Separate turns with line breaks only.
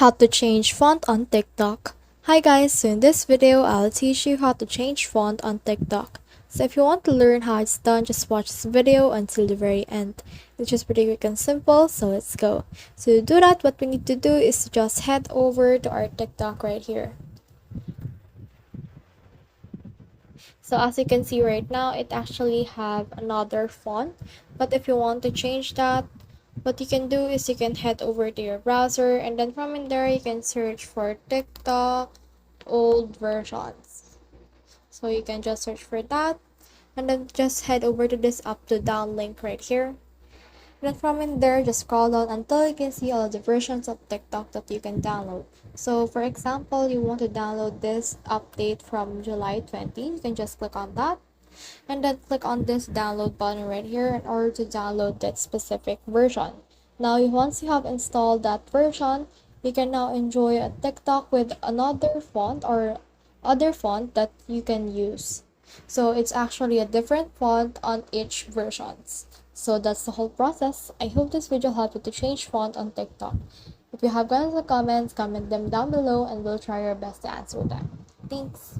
How to change font on TikTok. Hi guys, so in this video, I'll teach you how to change font on TikTok. So if you want to learn how it's done, just watch this video until the very end. It's just pretty quick and simple, so let's go. So to do that, what we need to do is to just head over to our TikTok right here. So as you can see right now, it actually have another font. But if you want to change that, what you can do is you can head over to your browser, and then from in there you can search for TikTok old versions. So you can just search for that, and then just head over to this up to down link right here. And then from in there, just scroll down until you can see all of the versions of TikTok that you can download. So for example, you want to download this update from July 20, you can just click on that. And then click on this download button right here in order to download that specific version. Now, once you have installed that version, you can now enjoy a TikTok with another font or other font that you can use. So it's actually a different font on each versions. So that's the whole process. I hope this video helped you to change font on TikTok. If you have questions or comments, comment them down below and we'll try our best to answer them. Thanks.